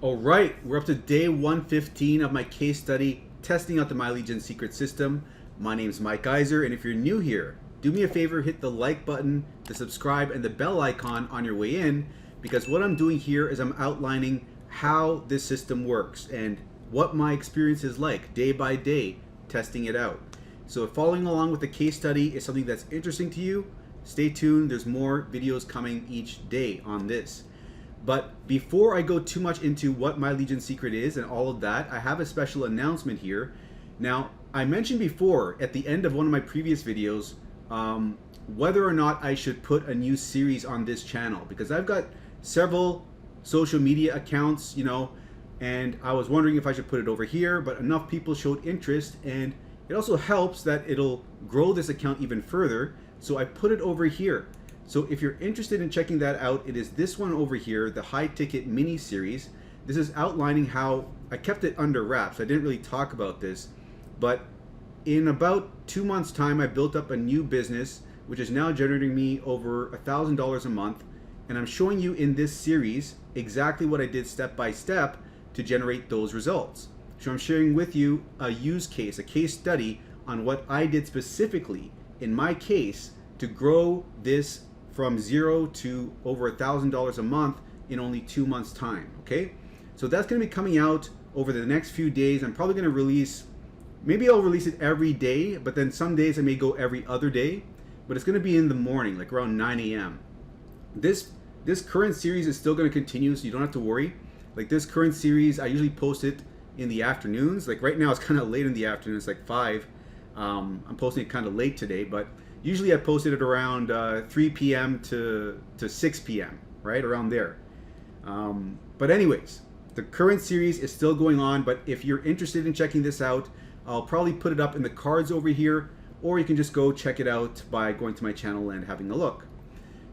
All right, we're up to day 115 of my case study testing out the MyLegion secret system. My name is Mike Geiser, and if you're new here, do me a favor, hit the like button, the subscribe, and the bell icon on your way in, because what I'm doing here is I'm outlining how this system works and what my experience is like day by day testing it out. So if following along with the case study is something that's interesting to you, stay tuned. There's more videos coming each day on this. But before I go too much into what MyLegion secret is and all of that, I have a special announcement here. Now, I mentioned before at the end of one of my previous videos whether or not I should put a new series on this channel, because I've got several social media accounts, and I was wondering if I should put it over here, but enough people showed interest, and it also helps that it'll grow this account even further, so I put it over here. So if you're interested in checking that out, it is this one over here, the high ticket mini series. This is outlining how I kept it under wraps. I didn't really talk about this, but in about 2 months time, I built up a new business, which is now generating me over $1,000 a month. And I'm showing you in this series exactly what I did step by step to generate those results. So I'm sharing with you a use case, a case study on what I did specifically in my case to grow this from zero to over $1,000 a month in only 2 months time. Okay, so that's going to be coming out over the next few days. I'm probably going to release, maybe I'll release it every day, but then some days I may go every other day, but it's going to be in the morning, like around 9 a.m. This current series is still going to continue, so you don't have to worry. Like this current series, I usually post it in the afternoons. Like right now it's kind of late in the afternoon, it's like 5. I'm posting it kind of late today, but usually I posted it around 3 p.m. to 6 p.m., right around there. But anyways, the current series is still going on, but if you're interested in checking this out, I'll probably put it up in the cards over here, or you can just go check it out by going to my channel and having a look.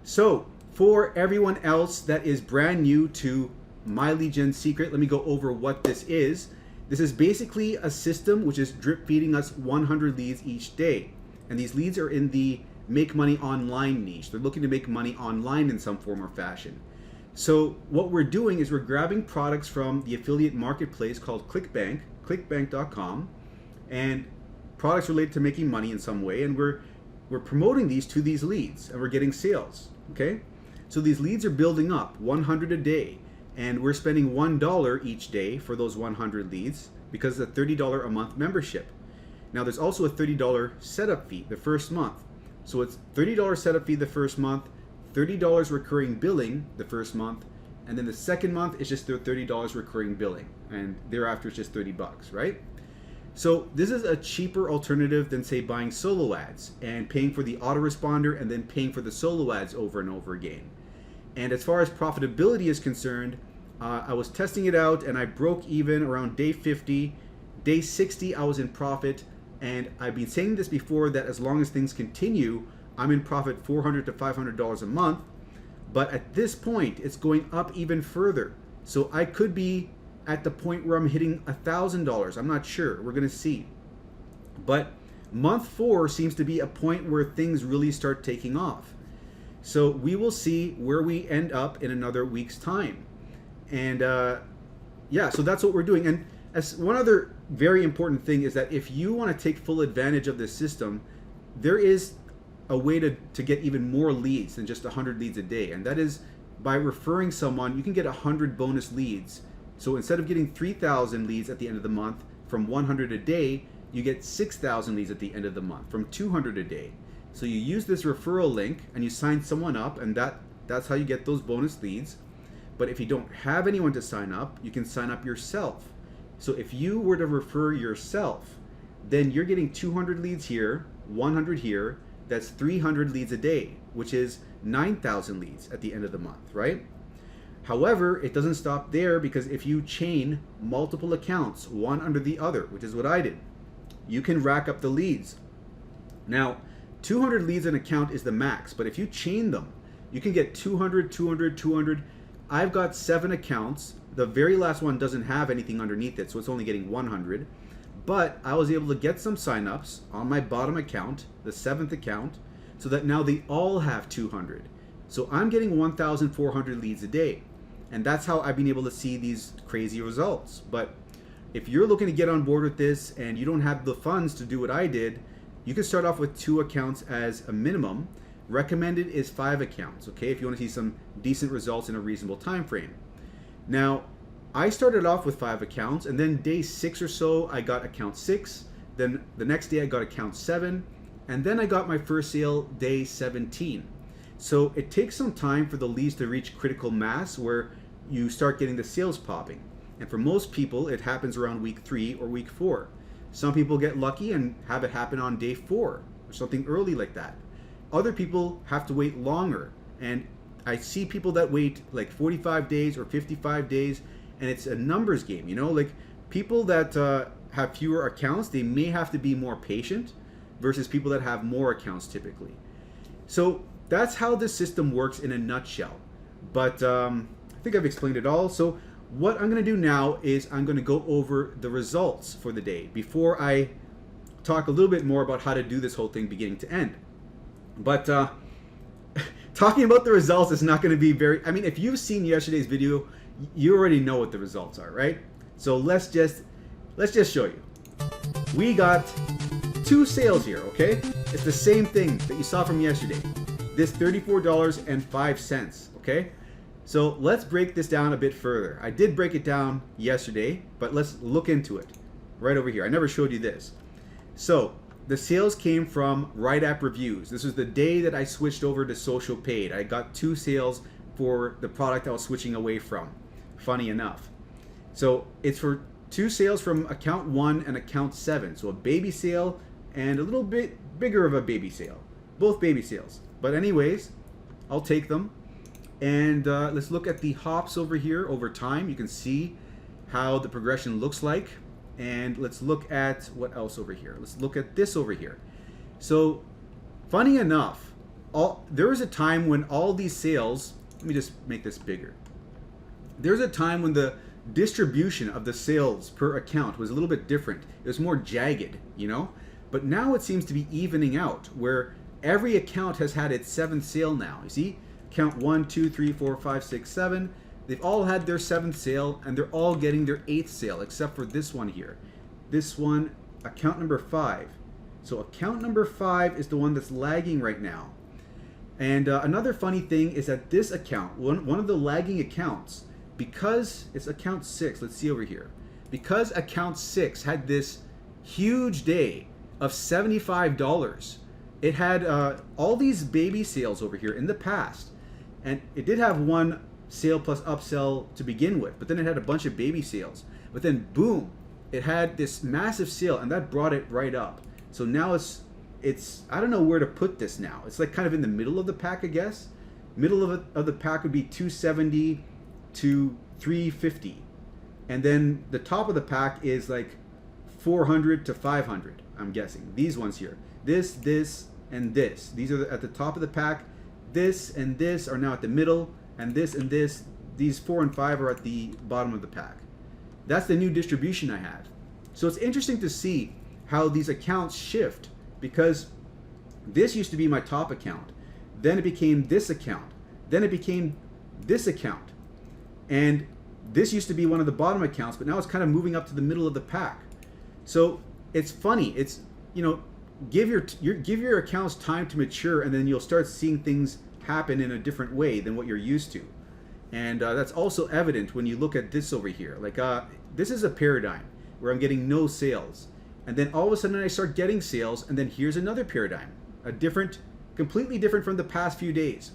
So for everyone else that is brand new to MyLegion Secret, let me go over what this is. This is basically a system which is drip feeding us 100 leads each day. And these leads are in the make money online niche. They're looking to make money online in some form or fashion. So what we're doing is we're grabbing products from the affiliate marketplace called Clickbank, clickbank.com, and products related to making money in some way, and we're promoting these to these leads, and we're getting sales. Okay, so these leads are building up 100 a day, and we're spending $1 each day for those 100 leads because it's a $30 a month membership. Now there's also a $30 setup fee the first month. So it's $30 setup fee the first month, $30 recurring billing the first month, and then the second month is just their $30 recurring billing, and thereafter it's just 30 bucks, right? So this is a cheaper alternative than, say, buying solo ads and paying for the autoresponder and then paying for the solo ads over and over again. And as far as profitability is concerned, I was testing it out and I broke even around day 50. Day 60 I was in profit, and I've been saying this before that as long as things continue, I'm in profit $400 to $500 a month. But at this point it's going up even further, so I could be at the point where I'm hitting $1,000. I'm not sure, we're gonna see. But month 4 seems to be a point where things really start taking off. So we will see where we end up in another week's time. And yeah, so that's what we're doing. And as one other very important thing is that if you want to take full advantage of this system, there is a way to get even more leads than just 100 leads a day. And that is by referring someone. You can get 100 bonus leads. So instead of getting 3,000 leads at the end of the month from 100 a day, you get 6,000 leads at the end of the month from 200 a day. So you use this referral link and you sign someone up, and that's how you get those bonus leads. But if you don't have anyone to sign up, you can sign up yourself. So if you were to refer yourself, then you're getting 200 leads here, 100 here, that's 300 leads a day, which is 9,000 leads at the end of the month, right? However, it doesn't stop there, because if you chain multiple accounts, one under the other, which is what I did, you can rack up the leads. Now, 200 leads an account is the max, but if you chain them, you can get 200, 200, 200. I've got 7 accounts. The very last one doesn't have anything underneath it, so it's only getting 100. But I was able to get some signups on my bottom account, the 7th account, so that now they all have 200. So I'm getting 1,400 leads a day. And that's how I've been able to see these crazy results. But if you're looking to get on board with this and you don't have the funds to do what I did, you can start off with 2 accounts as a minimum. Recommended is 5 accounts, okay, if you want to see some decent results in a reasonable time frame. Now, I started off with 5 accounts, and then day 6 or so, I got account 6. Then the next day, I got account 7, and then I got my first sale day 17. So it takes some time for the leads to reach critical mass where you start getting the sales popping. And for most people, it happens around week 3 or week 4. Some people get lucky and have it happen on day 4 or something early like that. Other people have to wait longer, and I see people that wait like 45 days or 55 days, and it's a numbers game, you know, like people that have fewer accounts, they may have to be more patient versus people that have more accounts typically. So that's how this system works in a nutshell. But I think I've explained it all. So what I'm going to do now is I'm going to go over the results for the day before I talk a little bit more about how to do this whole thing beginning to end. But talking about the results is not going to be very, I mean, if you've seen yesterday's video, you already know what the results are, right? So let's just show you. We got 2 sales here, okay? It's the same thing that you saw from yesterday. This $34.05, okay? So let's break this down a bit further. I did break it down yesterday, but let's look into it right over here. I never showed you this. So the sales came from Right App Reviews. This was the day that I switched over to social paid. I got 2 sales for the product I was switching away from, funny enough. So it's for 2 sales from account 1 and account 7. So a baby sale and a little bit bigger of a baby sale. Both baby sales. But anyways, I'll take them. And let's look at the hops over here over time. You can see how the progression looks like. And let's look at what else over here. Let's look at this over here. So funny enough, there was a time when all these sales, let me just make this bigger. There's a time when the distribution of the sales per account was a little bit different. It was more jagged, you know? But now it seems to be evening out where every account has had its 7th sale now. You see? Account 1, 2, 3, 4, 5, 6, 7. They've all had their 7th sale, and they're all getting their 8th sale, except for this one here. This one, account number 5. So account number 5 is the one that's lagging right now. And another funny thing is that this account, one of the lagging accounts, because it's account 6, let's see over here. Because account 6 had this huge day of $75, it had all these baby sales over here in the past. And it did have one sale plus upsell to begin with, but then it had a bunch of baby sales. But then boom, it had this massive sale, and that brought it right up. So now it's I don't know where to put this now. It's like kind of in the middle of the pack, I guess. Middle of the pack would be 270 to 350. And then the top of the pack is like 400 to 500, I'm guessing. These ones here. This, and this. These are at the top of the pack. This and this are now at the middle, and this, these 4 and 5 are at the bottom of the pack. That's the new distribution I have. So it's interesting to see how these accounts shift, because this used to be my top account. Then it became this account. Then it became this account. And this used to be one of the bottom accounts, but now it's kind of moving up to the middle of the pack. So it's funny. It's, you know, give your accounts time to mature, and then you'll start seeing things happen in a different way than what you're used to. And that's also evident when you look at this over here. Like this is a paradigm where I'm getting no sales, and then all of a sudden I start getting sales, and then here's another paradigm, completely different from the past few days.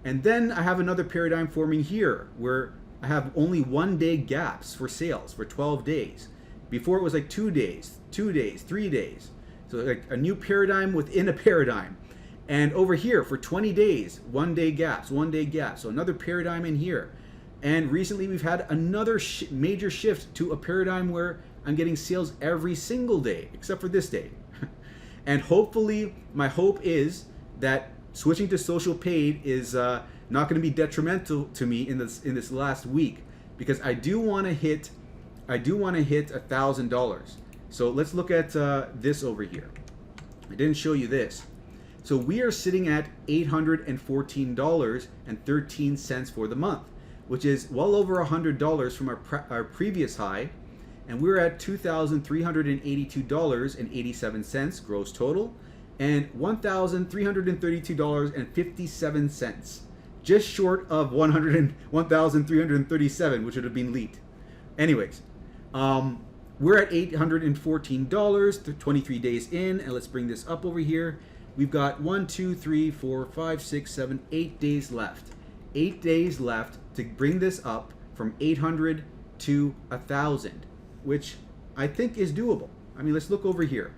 And then I have another paradigm forming here where I have only 1-day gaps for sales for 12 days. Before it was like 2 days, 3 days. So like a new paradigm within a paradigm. And over here for 20 days, 1-day gaps. So another paradigm in here. And recently we've had another major shift to a paradigm where I'm getting sales every single day, except for this day. And hopefully, my hope is that switching to social paid is not going to be detrimental to me in this last week, because I do want to hit $1,000. So let's look at this over here. I didn't show you this. So we are sitting at $814.13 for the month. which is well over $100 from our previous high. And we're at $2,382.87 gross total and $1,332.57, just short of $1,337, which would have been elite. Anyways, we're at $814, 23 days in, and let's bring this up over here. We've got 1, 2, 3, 4, 5, 6, 7, 8 days left. 8 days left to bring this up from 800 to 1,000, which I think is doable. I mean, let's look over here.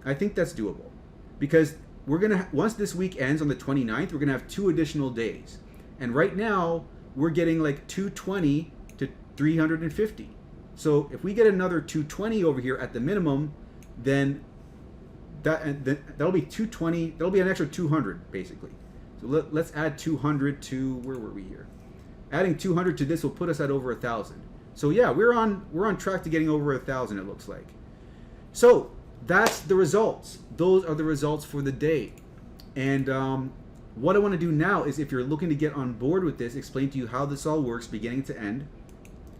I think that's doable because we're gonna, once this week ends on the 29th, we're gonna have 2 additional days. And right now we're getting like 220 to 350. So if we get another 220 over here at the minimum, then that'll be 220. That'll be an extra 200 basically. So let's add 200 to, where were we here? Adding 200 to this will put us at over 1,000. So yeah, we're on track to getting over 1,000. It looks like. So that's the results. Those are the results for the day. And what I want to do now is, if you're looking to get on board with this, explain to you how this all works beginning to end.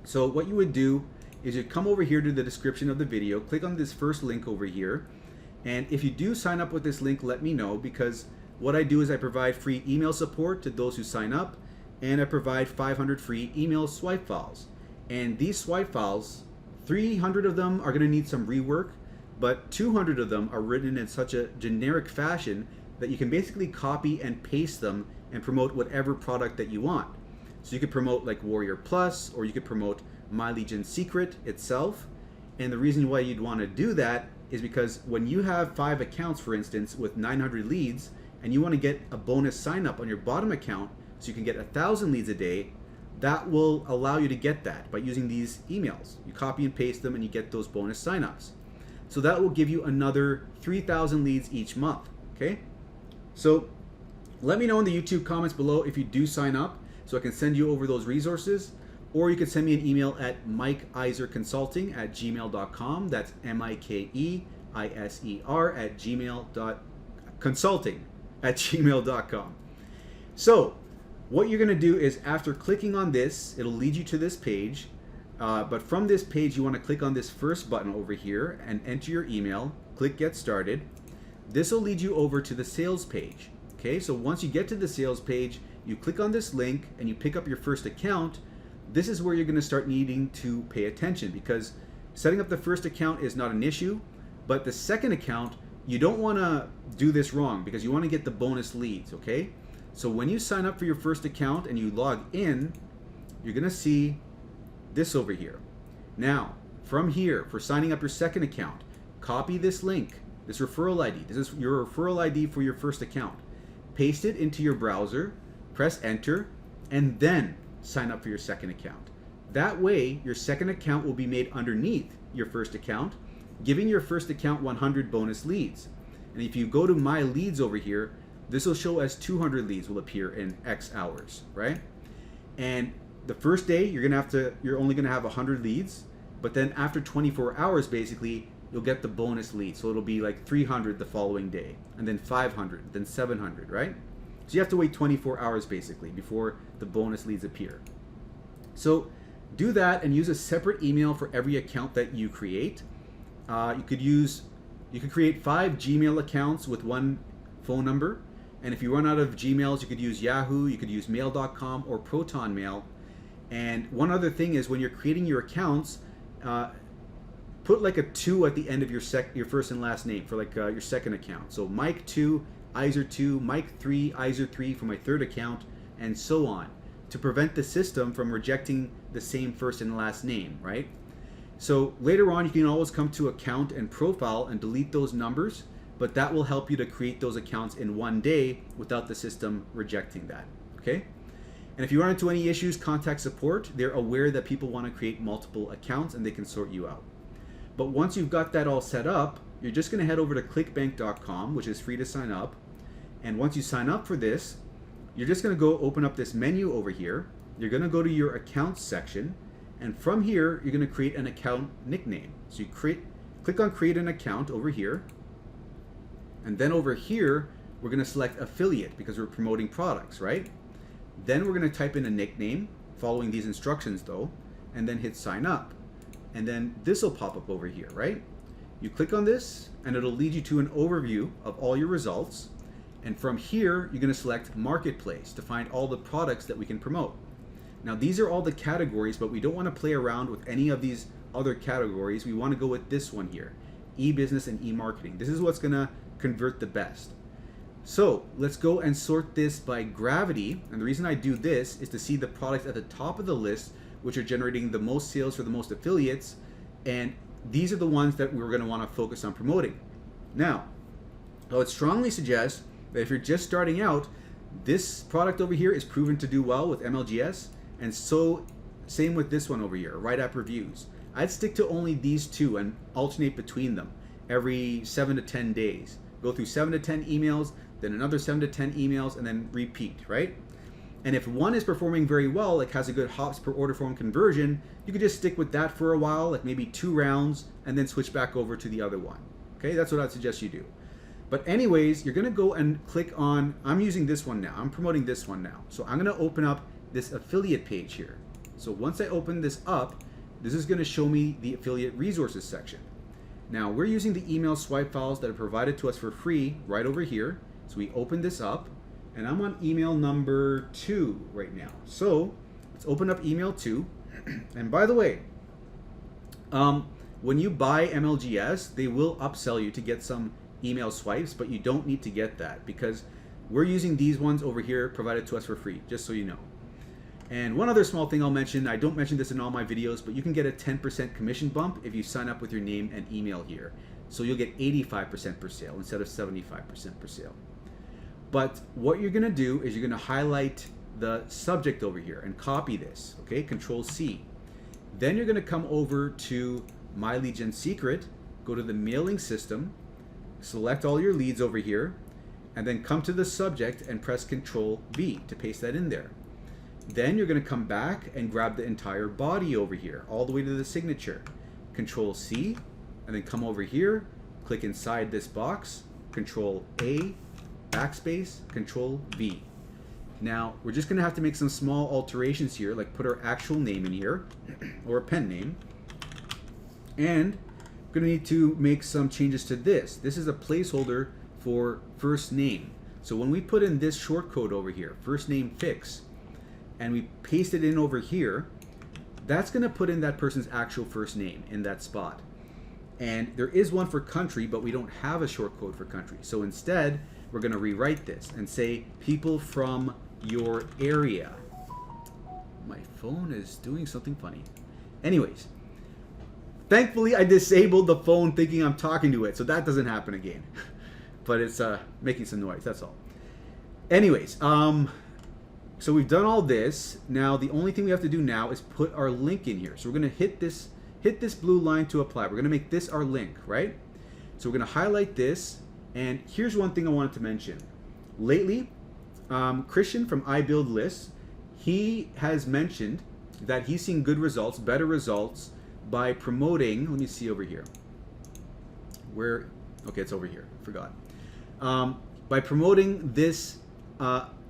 So what you would do is you come over here to the description of the video, click on this first link over here, and if you do sign up with this link, let me know, because what I do is I provide free email support to those who sign up, and I provide 500 free email swipe files. And these swipe files, 300 of them are going to need some rework, but 200 of them are written in such a generic fashion that you can basically copy and paste them and promote whatever product that you want. So you could promote like Warrior Plus, or you could promote My Legion Secret itself. And the reason why you'd want to do that is because when you have 5 accounts, for instance, with 900 leads, and you want to get a bonus sign up on your bottom account so you can get 1,000 leads a day, that will allow you to get that by using these emails. You copy and paste them and you get those bonus signups. So that will give you another 3,000 leads each month, okay? So let me know in the YouTube comments below if you do sign up so I can send you over those resources, or you can send me an email at mikeiserconsulting@gmail.com. That's mikeiser@consulting@gmail.com. So what you're gonna do is, after clicking on this, it'll lead you to this page. But from this page, you want to click on this first button over here and enter your email, click Get Started. This will lead you over to the sales page. Okay, so once you get to the sales page, you click on this link and you pick up your first account. This is where you're going to start needing to pay attention, because setting up the first account is not an issue, but the second account, you don't want to do this wrong because you want to get the bonus leads, okay? So when you sign up for your first account and you log in, you're going to see this over here. Now, from here, for signing up your second account, copy this link, this referral ID. This is your referral ID for your first account. Paste it into your browser, press enter, and then sign up for your second account. That way, your second account will be made underneath your first account, giving your first account 100 bonus leads. And if you go to My Leads over here, this will show as 200 leads will appear in X hours, right? And the first day, you're only gonna have 100 leads, but then after 24 hours, basically, you'll get the bonus leads. So it'll be like 300 the following day, and then 500, then 700, right? So you have to wait 24 hours basically before the bonus leads appear. So do that and use a separate email for every account that you create. You could create 5 Gmail accounts with 1 phone number, and if you run out of Gmails, you could use Yahoo, you could use mail.com or Proton Mail. And one other thing is, when you're creating your accounts, put like a 2 at the end of your first and last name for like your second account. So Mike 2, Iser 2, Mike 3, Iser 3 for my third account, and so on, to prevent the system from rejecting the same first and last name, right? So later on, you can always come to account and profile and delete those numbers, but that will help you to create those accounts in one day without the system rejecting that, okay? And if you run into any issues, contact support. They're aware that people want to create multiple accounts and they can sort you out. But once you've got that all set up, you're just going to head over to clickbank.com, which is free to sign up. And once you sign up for this, you're just going to go open up this menu over here. You're going to go to your accounts section. And from here, you're going to create an account nickname. So you click on create an account over here. And then over here, we're going to select affiliate because we're promoting products, right? Then we're going to type in a nickname following these instructions though, and then hit sign up. And then this will pop up over here, right? You click on this and it'll lead you to an overview of all your results. And from here, you're going to select Marketplace to find all the products that we can promote. Now these are all the categories, but we don't want to play around with any of these other categories. We want to go with this one here, e-business and e-marketing. This is what's going to convert the best. So let's go and sort this by gravity. And the reason I do this is to see the products at the top of the list, which are generating the most sales for the most affiliates. And these are the ones that we're going to want to focus on promoting. Now, I would strongly suggest that if you're just starting out, this product over here is proven to do well with MLGS. And so same with this one over here, Right App Reviews. I'd stick to only these two and alternate between them every 7 to 10 days. Go through 7 to 10 emails, then another 7 to 10 emails, and then repeat, right? And if one is performing very well, like has a good hops per order form conversion, you could just stick with that for a while, like maybe 2 rounds, and then switch back over to the other one. Okay, that's what I'd suggest you do. But anyways, you're gonna go and click on, I'm using this one now, I'm promoting this one now. So I'm gonna open up this affiliate page here. So once I open this up, this is gonna show me the affiliate resources section. Now we're using the email swipe files that are provided to us for free right over here. So we open this up and I'm on email number 2 right now. So let's open up email 2. And by the way, when you buy MLGS, they will upsell you to get some email swipes, but you don't need to get that because we're using these ones over here provided to us for free, just so you know. And one other small thing I'll mention, I don't mention this in all my videos, but you can get a 10% commission bump if you sign up with your name and email here. So you'll get 85% per sale instead of 75% per sale. But what you're gonna do is you're gonna highlight the subject over here and copy this, okay? Control C. Then you're gonna come over to My Lead Gen Secret, go to the mailing system, select all your leads over here, and then come to the subject and press Control V to paste that in there. Then you're going to come back and grab the entire body over here, all the way to the signature. Control C, and then come over here, click inside this box, Control A, backspace, Control V. Now, we're just going to have to make some small alterations here, like put our actual name in here, or a pen name. And we're going to need to make some changes to this. This is a placeholder for first name. So when we put in this short code over here, first name fix, and we paste it in over here, that's going to put in that person's actual first name in that spot. And there is one for country, but we don't have a short code for country. So instead, we're going to rewrite this and say people from your area. My phone is doing something funny. Anyways, thankfully I disabled the phone thinking I'm talking to it, so that doesn't happen again. But it's making some noise, that's all. Anyways, so we've done all this. Now the only thing we have to do now is put our link in here. So we're going to hit this blue line to apply. We're going to make this our link, right? So we're going to highlight this. And here's one thing I wanted to mention. Lately, Christian from I Build Lists, he has mentioned that he's seen good results, better results by promoting. Let me see over here. Where? Okay, it's over here. Forgot. By promoting this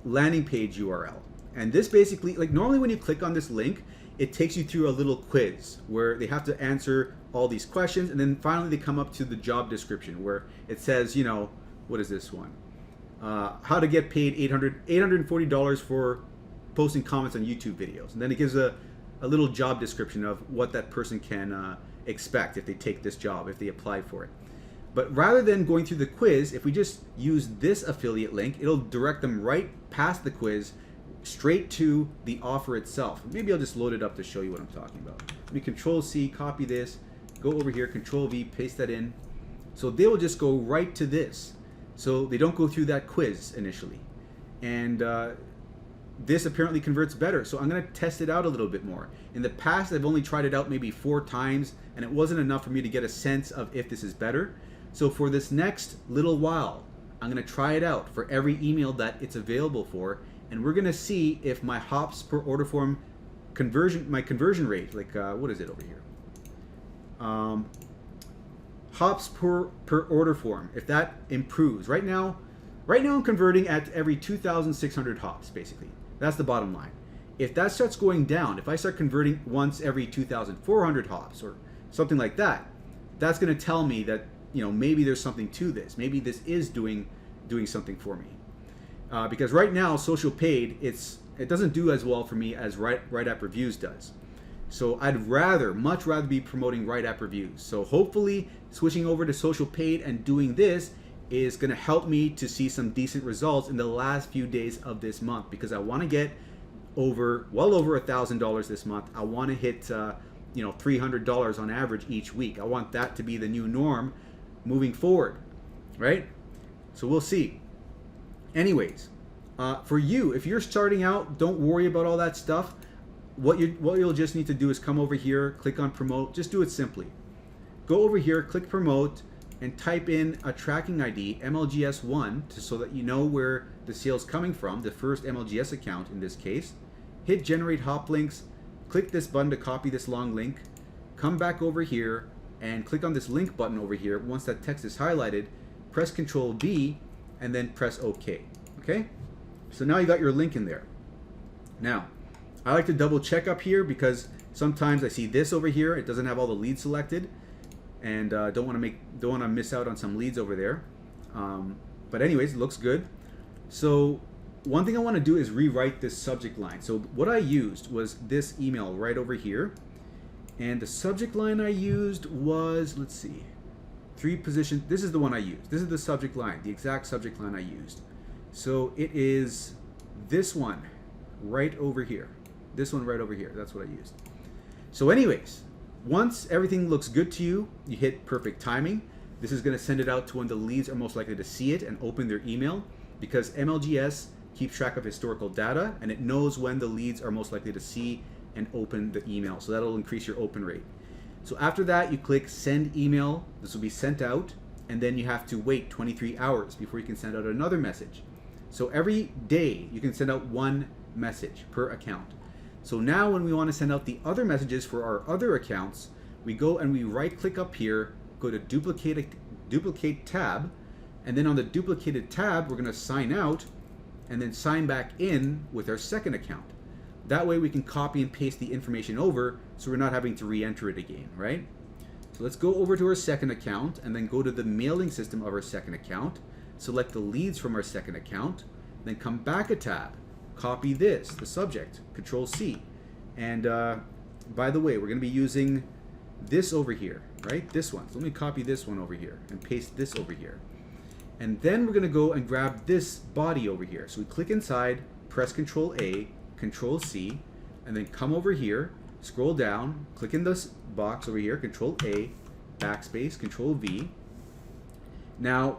landing page URL. And this basically, like normally when you click on this link, it takes you through a little quiz where they have to answer all these questions, and then finally they come up to the job description where it says, you know, what is this one? How to get paid $840 for posting comments on YouTube videos. And then it gives a little job description of what that person can expect if they take this job, if they apply for it. But rather than going through the quiz, if we just use this affiliate link, it'll direct them right past the quiz, straight to the offer itself. Maybe I'll just load it up to show you what I'm talking about. Let me Control C, copy this, go over here, Control V, paste that in. So they will just go right to this. So they don't go through that quiz initially. And this apparently converts better. So I'm going to test it out a little bit more. In the past, I've only tried it out maybe 4 times, and it wasn't enough for me to get a sense of if this is better. So for this next little while, I'm going to try it out for every email that it's available for, and we're going to see if my hops per order form conversion, my conversion rate, like what is it over here? Hops per order form, if that improves. Right now I'm converting at every 2,600 hops, basically. That's the bottom line. If that starts going down, if I start converting once every 2,400 hops or something like that, that's going to tell me that, you know, maybe there's something to this. Maybe this is doing something for me. Because right now, social paid, it doesn't do as well for me as Right App Reviews does. So I'd much rather be promoting Right App Reviews. So hopefully switching over to social paid and doing this is going to help me to see some decent results in the last few days of this month, because I want to get well over $1,000 this month. I want to hit you know, $300 on average each week. I want that to be the new norm moving forward, right? So we'll see. Anyways, for you, if you're starting out, don't worry about all that stuff. What you'll just need to do is come over here, click on promote. Just do it simply. Go over here, click promote, and type in a tracking ID, MLGS1, so that you know where the sale's coming from, the first MLGS account in this case. Hit generate hop links, click this button to copy this long link, come back over here and click on this link button over here. Once that text is highlighted, press Control V and then press OK. Okay? So now you got your link in there. Now, I like to double check up here because sometimes I see this over here, it doesn't have all the leads selected, and don't want to miss out on some leads over there. But anyways, it looks good. So one thing I want to do is rewrite this subject line. So what I used was this email right over here, and the subject line I used was, let's see, 3 positions. This is the one I used. This is the subject line, the exact subject line I used. So it is this one right over here. This one right over here. That's what I used. So anyways, once everything looks good to you, you hit perfect timing. This is going to send it out to when the leads are most likely to see it and open their email, because MLGS keeps track of historical data and it knows when the leads are most likely to see and open the email. So that'll increase your open rate. So after that, you click send email. This will be sent out, and then you have to wait 23 hours before you can send out another message. So every day you can send out 1 message per account. So now when we want to send out the other messages for our other accounts, we go and we right click up here, go to duplicate tab, and then on the duplicated tab, we're going to sign out and then sign back in with our second account. That way we can copy and paste the information over so we're not having to re-enter it again, right? So let's go over to our second account and then go to the mailing system of our second account, select the leads from our second account, then come back a tab. Copy this, the subject, Control C. And by the way, we're going to be using this over here, right? This one. So let me copy this one over here and paste this over here. And then we're going to go and grab this body over here. So we click inside, press Control A, Control C, and then come over here, scroll down, click in this box over here, Control A, backspace, Control V. Now,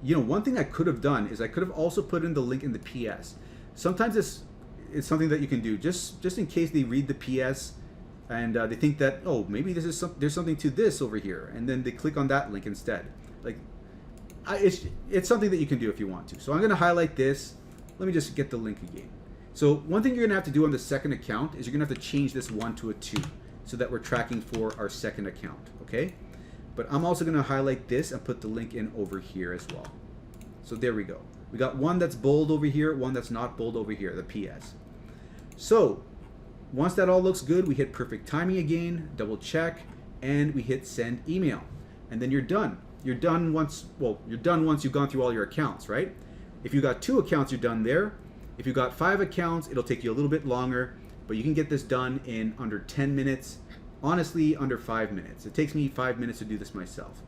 you know, one thing I could have done is I could have also put in the link in the PS. Sometimes it's something that you can do just in case they read the PS and they think that, oh, maybe this is there's something to this over here, and then they click on that link instead. Like, it's something that you can do if you want to. So I'm going to highlight this. Let me just get the link again. So one thing you're going to have to do on the second account is you're going to have to change this 1 to a 2 so that we're tracking for our second account, okay? But I'm also going to highlight this and put the link in over here as well. So there we go. We got one that's bold over here, one that's not bold over here, the PS. So once that all looks good, we hit perfect timing again, double check, and we hit send email. And then you're done. You're done once you've gone through all your accounts, right? If you got 2 accounts, you're done there. If you got 5 accounts, it'll take you a little bit longer, but you can get this done in under 10 minutes. Honestly, under 5 minutes. It takes me 5 minutes to do this myself.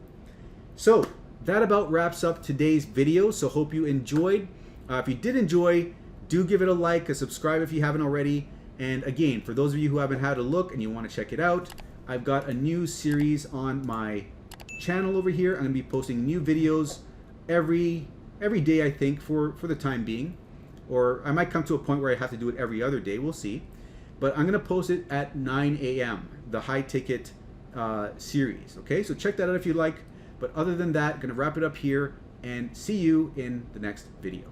So that about wraps up today's video. So hope you enjoyed. If you did enjoy, do give it a like, a subscribe if you haven't already. And again, for those of you who haven't had a look and you want to check it out, I've got a new series on my channel over here. I'm going to be posting new videos every day, I think, for the time being. Or I might come to a point where I have to do it every other day. We'll see. But I'm going to post it at 9 a.m., the high ticket series. Okay, so check that out if you like. But other than that, I'm going to wrap it up here and see you in the next video.